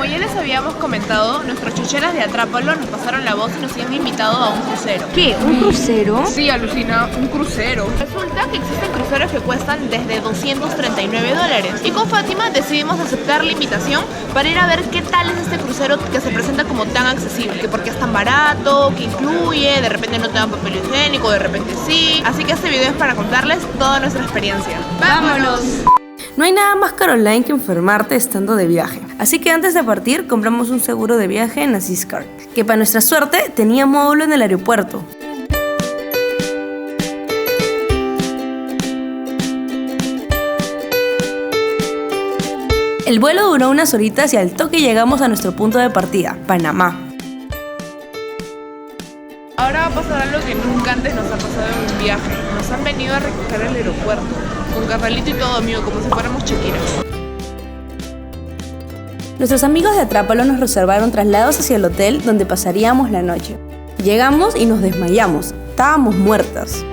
Como ya les habíamos comentado, nuestros chocheras de Atrápalo nos pasaron la voz y nos han invitado a un crucero. ¿Qué? ¿Un crucero? Sí, alucina, un crucero. Resulta que existen cruceros que cuestan desde $239 y con Fátima decidimos aceptar la invitación para ir a ver qué tal es este crucero que se presenta como tan accesible, que porque es tan barato, que incluye, de repente no te dan papel higiénico, de repente sí. Así que este video es para contarles toda nuestra experiencia. ¡Vámonos! No hay nada más caro online que enfermarte estando de viaje. Así que antes de partir compramos un seguro de viaje en Assistcard, que para nuestra suerte tenía módulo en el aeropuerto. El vuelo duró unas horitas y al toque llegamos a nuestro punto de partida, Panamá. Ahora va a pasar algo que nunca antes nos ha pasado en un viaje. Nos han venido a recoger al aeropuerto, con carnalito y todo, amigo, como si fuéramos Shakira. Nuestros amigos de Atrápalo nos reservaron traslados hacia el hotel donde pasaríamos la noche. Llegamos y nos desmayamos. Estábamos muertas.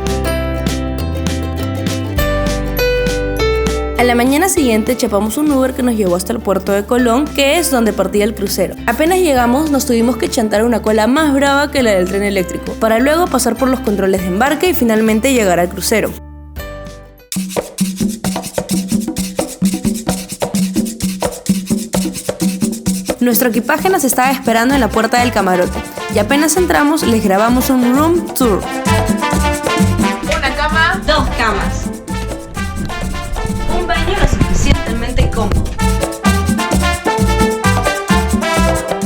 A la mañana siguiente chapamos un Uber que nos llevó hasta el puerto de Colón, que es donde partía el crucero. Apenas llegamos nos tuvimos que chantar una cola más brava que la del tren eléctrico, para luego pasar por los controles de embarque y finalmente llegar al crucero. Nuestro equipaje nos estaba esperando en la puerta del camarote y apenas entramos les grabamos un room tour. Una cama, 2 camas. Un baño lo suficientemente cómodo.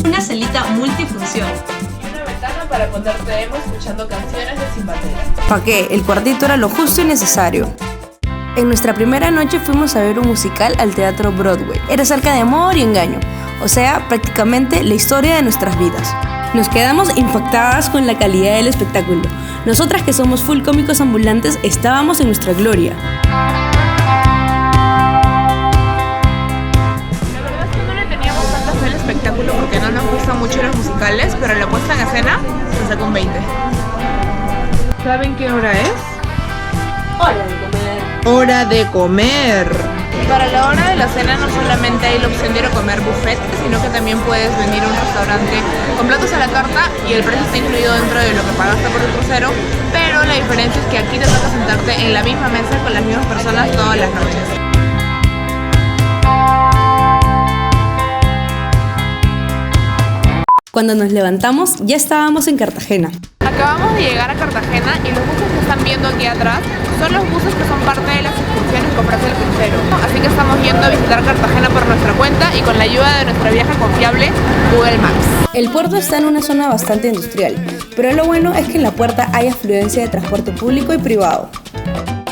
Una salita multifunción. y una ventana para poner demo escuchando canciones de Sin Bandera. ¿Pa' qué? El cuartito era lo justo y necesario. En nuestra primera noche fuimos a ver un musical al Teatro Broadway. Era acerca de amor y engaño, o sea, prácticamente la historia de nuestras vidas. Nos quedamos impactadas con la calidad del espectáculo. Nosotras que somos full cómicos ambulantes estábamos en nuestra gloria. La verdad es que no le teníamos tanta fe al espectáculo porque no nos gustan mucho los musicales, pero la puesta en escena se sacó un 20. ¿Saben qué hora es? Hora de comer. Para la hora de la cena no solamente hay la opción de ir a comer buffet, sino que también puedes venir a un restaurante con platos a la carta y el precio está incluido dentro de lo que pagaste por el crucero, pero la diferencia es que aquí te toca sentarte en la misma mesa con las mismas personas todas las noches. Cuando nos levantamos ya estábamos en Cartagena. Acabamos de llegar a Cartagena y los buses que están viendo aquí atrás son los buses que son parte de las excursiones que ofrece el crucero. Así que estamos yendo a visitar Cartagena por nuestra cuenta y con la ayuda de nuestra vieja confiable Google Maps. El puerto está en una zona bastante industrial, pero lo bueno es que en la puerta hay afluencia de transporte público y privado.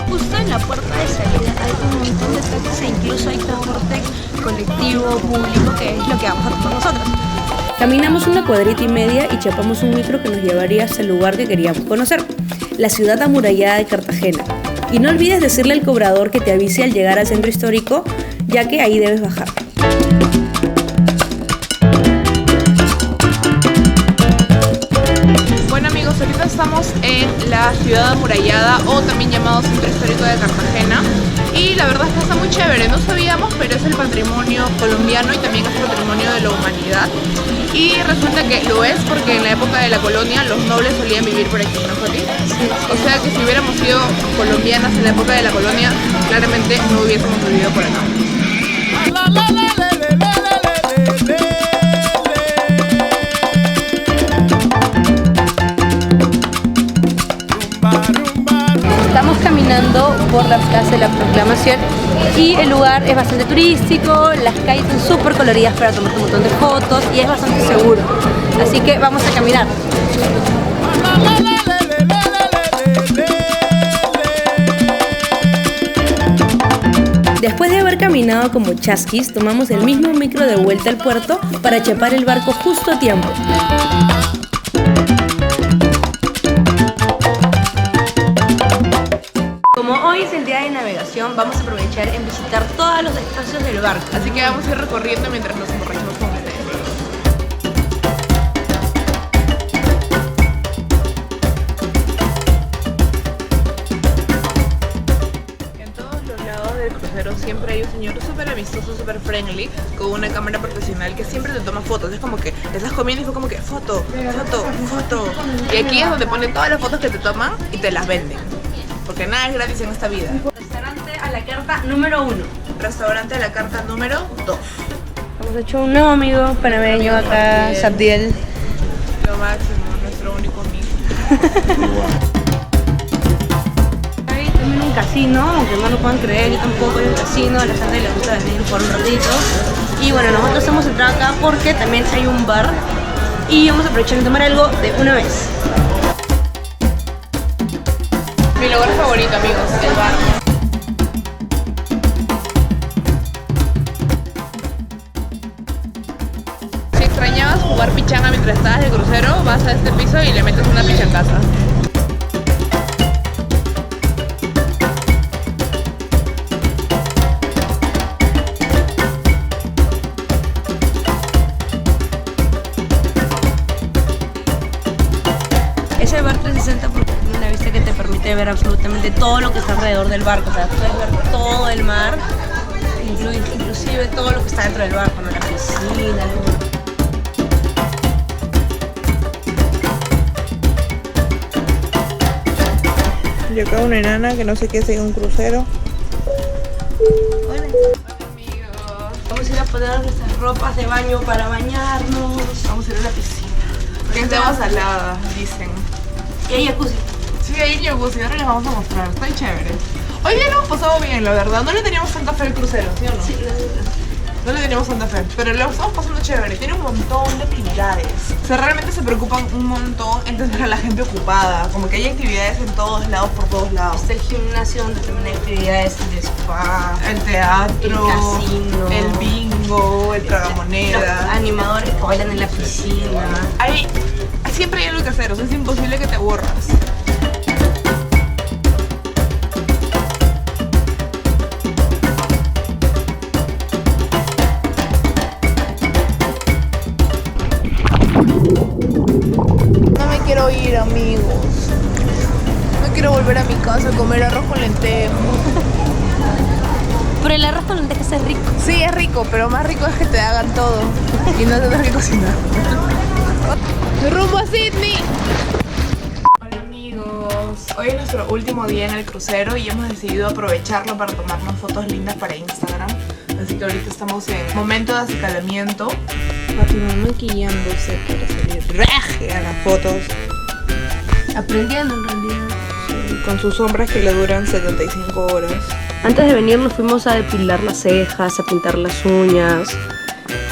Justo en la puerta de salida hay un montón de taxis e incluso hay transporte colectivo, público, que es lo que vamos a tomar nosotros. Caminamos una cuadrita y media y chapamos un micro que nos llevaría hasta el lugar que queríamos conocer, la ciudad amurallada de Cartagena. Y no olvides decirle al cobrador que te avise al llegar al centro histórico, ya que ahí debes bajar. Bueno amigos, ahorita estamos en la ciudad amurallada o también llamado Centro Histórico de Cartagena y la verdad es que está muy chévere, no sabíamos, pero es el patrimonio colombiano y también es patrimonio de la humanidad y resulta que lo es porque en la época de la colonia los nobles solían vivir por aquí, ¿no, Fati? Sí. O sea que si hubiéramos sido colombianas en la época de la colonia, claramente no hubiésemos vivido por acá. Estamos caminando por la Plaza de la Proclamación y el lugar es bastante turístico, las calles son súper coloridas para tomar un montón de fotos y es bastante seguro. Así que vamos a caminar. Después de haber caminado como chasquis, tomamos el mismo micro de vuelta al puerto para chapar el barco justo a tiempo. Como hoy es el día de navegación, vamos a aprovechar en visitar todos los espacios del barco. Así que vamos a ir recorriendo mientras nos emborrachamos con el té. En todos los lados del crucero siempre hay un señor súper amistoso, súper friendly, con una cámara profesional que siempre te toma fotos. Es como que estás comiendo y fue como que foto, foto, foto. Y aquí es donde ponen todas las fotos que te toman y te las venden. Porque nada es gratis en esta vida. Restaurante a la carta número 1. Restaurante a la carta número 2. Hemos hecho un nuevo amigo panameño acá, Sabdiel. Lo máximo, nuestro único amigo. Hay también un casino, aunque no lo puedan creer, yo tampoco hay un casino, a la gente le gusta venir por un ratito. Y bueno, nosotros hemos entrado acá porque también hay un bar y vamos a aprovechar de tomar algo de una vez. Mi lugar favorito, amigos, el bar. Si extrañabas jugar pichanga mientras estabas de crucero, vas a este piso y le metes una pichangaza. Es el bar 360 porque tiene una vista que te permite ver absolutamente todo lo que está alrededor del barco. O sea, puedes ver todo el mar, inclusive todo lo que está dentro del barco, ¿no? La piscina, Y acá una enana que no sé qué hace en un crucero. Hola amigos. Vamos a ir a poner nuestras ropas de baño para bañarnos. Vamos a ir a la piscina. Que es de agua salada, dicen. Y hay jacuzzi. Sí, ahí en jacuzzi, ahora les vamos a mostrar, está chévere. Hoy día lo hemos pasado bien, la verdad. No le teníamos tanta fe al crucero, ¿sí o no? Sí, No le teníamos tanta fe, pero lo estamos pasando chévere. Tiene un montón de actividades. O sea, realmente se preocupan un montón en tener a la gente ocupada. Como que hay actividades en todos lados, por todos lados. está el gimnasio donde también hay actividades de spa, El teatro, el casino, el bingo, el los tragamoneda. animadores que bailan en la piscina. Siempre hay algo que hacer, o sea, es imposible que te aburras. No me quiero ir, amigos. No quiero volver a mi casa a comer arroz con lentejas. Pero el arroz con lentejas es rico. Sí, es rico, pero más rico es que te hagan todo y no tener que cocinar. ¡Rumbo a Sydney! Hola amigos, hoy es nuestro último día en el crucero y hemos decidido aprovecharlo para tomarnos fotos lindas para Instagram. Así que ahorita estamos en momento de acicalamiento. Fátima maquillándose para salir regia en las fotos. Aprendiendo en realidad. Con sus sombras que le duran 75 horas. Antes de venir nos fuimos a depilar las cejas, a pintar las uñas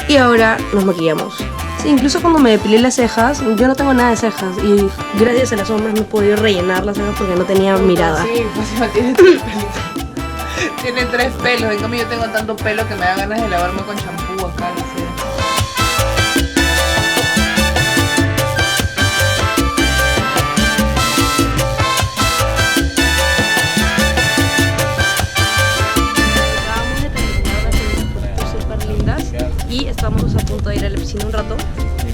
y ahora nos maquillamos. Sí, incluso cuando me depilé las cejas, yo no tengo nada de cejas y gracias a las sombras me he podido rellenar las cejas porque no tenía mirada. Sí, Fátima tiene 3 pelitos. Tiene 3 pelos, en cambio yo tengo tanto pelo que me da ganas de lavarme con champú acá, no sé. Y estamos a punto de ir a la piscina un rato.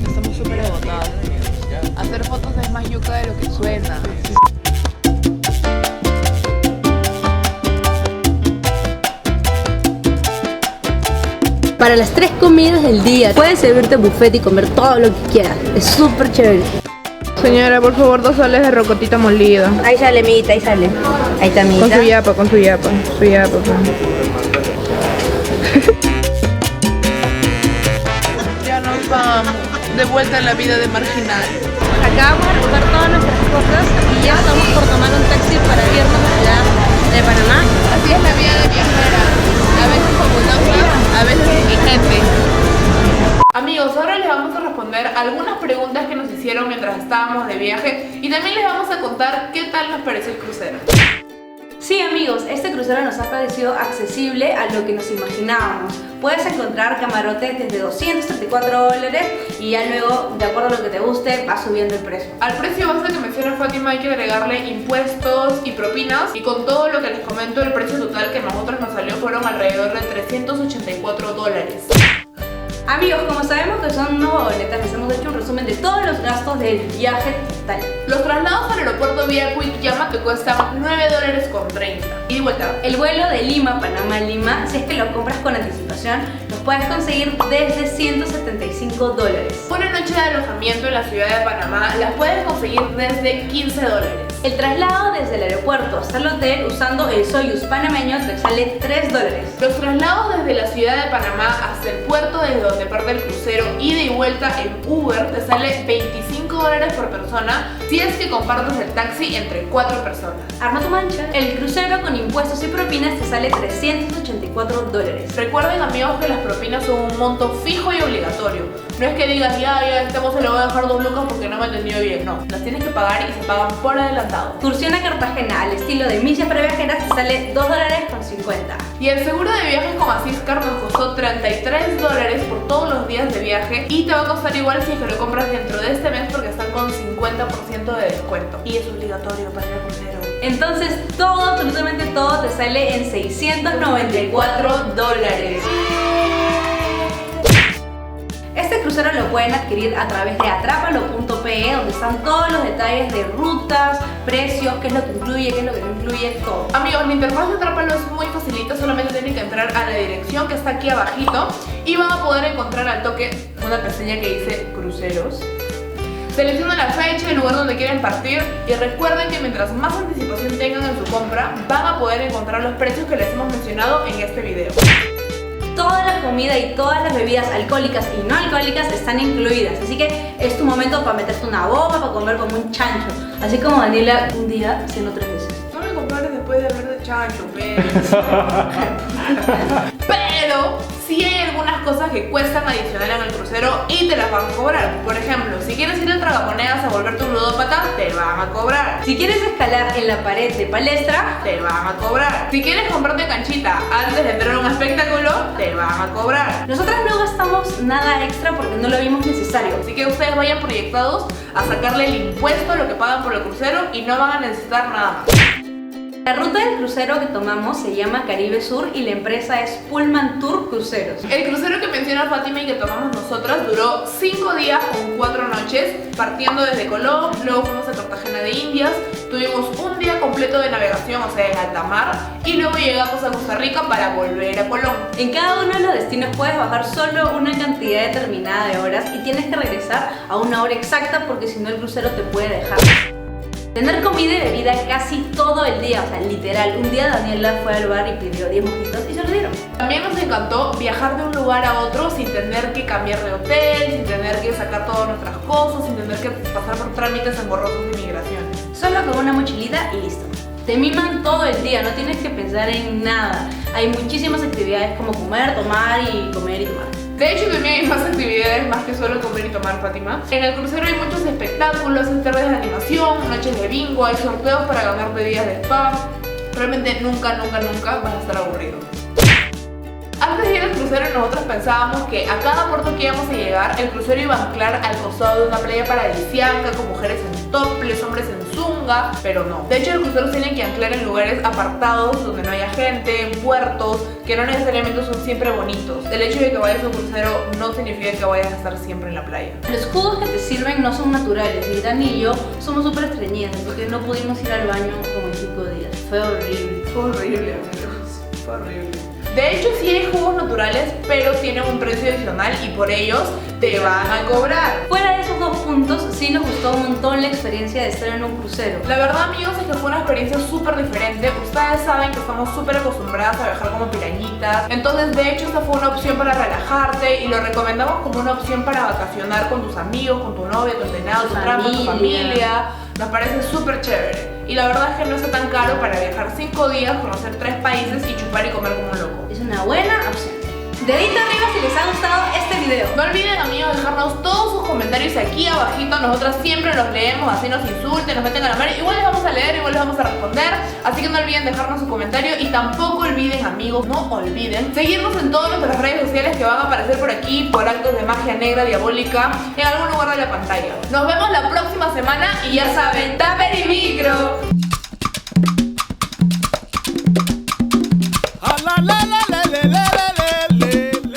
Estamos súper agotados. Hacer fotos es más yuca de lo que suena. Para las 3 comidas del día puedes servirte buffet y comer todo lo que quieras. Es súper chévere. Señora, por favor, 2 soles de rocotita molida. Ahí sale, amiguita, ahí sale. Ahí está, amiguita. Con su yapa, Ya nos vamos, de vuelta en la vida de marginal. Acabamos de recoger todas nuestras cosas y ya estamos por tomar un taxi para irnos a la ciudad de Panamá. Así es la vida de viajera, a veces fabulosa, a veces exigente. Amigos, ahora les vamos a responder algunas preguntas que nos hicieron mientras estábamos de viaje y también les vamos a contar qué tal nos pareció el crucero. Sí, amigos, este crucero nos ha parecido accesible a lo que nos imaginábamos. Puedes encontrar camarotes desde $234 y ya luego, de acuerdo a lo que te guste, va subiendo el precio. Al precio base que menciona Fátima hay que agregarle impuestos y propinas, y con todo lo que les comento, el precio total que a nosotros nos salió fueron alrededor de $384. Amigos, como sabemos que son unos vagonetas, les hemos hecho un resumen de todos los gastos del viaje total. Los traslados al aeropuerto vía Quick Llama te cuestan $9.30. Y vuelta. El vuelo de Lima, Panamá, Lima, si es que lo compras con anticipación, los puedes conseguir desde $175. Una noche de alojamiento en la ciudad de Panamá la puedes conseguir desde $15. El traslado desde el aeropuerto hasta el hotel usando el Soyuz panameño te sale $3. Los traslados desde la ciudad de Panamá hasta el puerto desde donde parte el crucero, ida y vuelta en Uber, te sale $25 por persona si es que compartes el taxi entre 4 personas. Arma tu mancha. El crucero con impuestos y propinas te sale $384. Recuerden, amigos, que las propinas son un monto fijo y obligatorio. No es que digas, ya, este mozo le voy a dejar 2 lucas porque no me ha entendido bien. No, las tienes que pagar y se pagan por adelantado. Excursión a Cartagena al estilo de millas para viajeras te sale $2.50. Y el seguro de viajes con Asiscar nos costó $33 por todos los días de viaje y te va a costar igual si es que lo compras dentro de este mes porque están con 50% de descuento. Y es obligatorio para el crucero. Entonces todo, absolutamente todo te sale en $694. Este crucero lo pueden adquirir a través de atrapalo.pe, donde están todos los detalles de rutas, precios, qué es lo que incluye, qué es lo que no incluye, todo. Amigos, la interfaz de Atrápalo es muy facilita, solamente tienen que entrar a la dirección que está aquí abajito y van a poder encontrar al toque una pestaña que dice cruceros. Seleccionan la fecha y el lugar donde quieren partir y recuerden que mientras más anticipación tengan en su compra, van a poder encontrar los precios que les hemos mencionado en este video. Toda la comida y todas las bebidas alcohólicas y no alcohólicas están incluidas, así que es tu momento para meterte una bomba, para comer como un chancho, así como Daniela un día cenó 3 veces. No me compares después de haber de chancho, pero sí hay algunas cosas que cuestan adicional en el crucero y te las van a cobrar. Por ejemplo, si quieres ir al tragamonedas a volverte un ludópata, te van a cobrar. Si quieres escalar en la pared de palestra, te van a cobrar. Si quieres comprarte canchita antes de entrar a un espectáculo, te van a cobrar. Nosotras no gastamos nada extra porque no lo vimos necesario. Así que ustedes vayan proyectados a sacarle el impuesto a lo que pagan por el crucero y no van a necesitar nada más. La ruta del crucero que tomamos se llama Caribe Sur y la empresa es Pullman Tour Cruceros. El crucero que menciona Fátima y que tomamos nosotras duró 5 días con 4 noches, partiendo desde Colón, luego fuimos a Cartagena de Indias, tuvimos un día completo de navegación, o sea, en alta mar, y luego llegamos a Costa Rica para volver a Colón. En cada uno de los destinos puedes bajar solo una cantidad determinada de horas y tienes que regresar a una hora exacta porque si no el crucero te puede dejar. Tener comida y bebida casi todo el día, o sea, literal. Un día Daniela fue al bar y pidió 10 mojitos y se lo dieron. También nos encantó viajar de un lugar a otro sin tener que cambiar de hotel, sin tener que sacar todas nuestras cosas, sin tener que pasar por trámites engorrosos de inmigración. Solo con una mochilita y listo. Te miman todo el día, no tienes que pensar en nada. Hay muchísimas actividades como comer, tomar y comer y tomar. De hecho, también hay más actividades más que solo comer y tomar, Fátima. En el crucero hay muchos espectáculos, hay tardes de animación, noches de bingo, hay sorteos para ganar bebidas de spa. Realmente nunca vas a estar aburrido. Antes de ir al crucero nosotros pensábamos que a cada puerto que íbamos a llegar el crucero iba a anclar al costado de una playa paradisíaca con mujeres en topless, hombres en zunga, pero no. De hecho el crucero tiene que anclar en lugares apartados donde no haya gente, en puertos que no necesariamente son siempre bonitos. El hecho de que vayas a un crucero no significa que vayas a estar siempre en la playa. Los jugos que te sirven no son naturales y Dani y yo somos súper estreñidas porque no pudimos ir al baño como en 5 días. Fue horrible. Fue horrible, amigos. Fue horrible. De hecho sí hay jugos naturales, pero tienen un precio adicional y por ellos te van a cobrar. Fuera de esos 2 puntos, sí nos gustó un montón la experiencia de estar en un crucero. La verdad, amigos, es que fue una experiencia súper diferente. Ustedes saben que estamos súper acostumbradas a viajar como pirañitas. Entonces, de hecho, esta fue una opción para relajarte y lo recomendamos como una opción para vacacionar con tus amigos, con tu novia, tu entrenado, tu tramo, tu familia. Nos parece súper chévere. Y la verdad es que no está tan caro para viajar 5 días, conocer 3 países y chupar y comer como un loco. Es una buena opción. Dedito arriba si les ha gustado este video. No olviden, amigos, dejarnos todos sus comentarios aquí abajito. Nosotras siempre los leemos, así nos insulten, nos meten a la mar. Igual les vamos a leer, igual les vamos a responder. Así que no olviden dejarnos su comentario. Y tampoco olviden, amigos, no olviden seguirnos en todas nuestras redes sociales que van a aparecer por aquí, por actos de magia negra diabólica, en algún lugar de la pantalla. Nos vemos la próxima semana y ya saben, ¡Tupper y micro!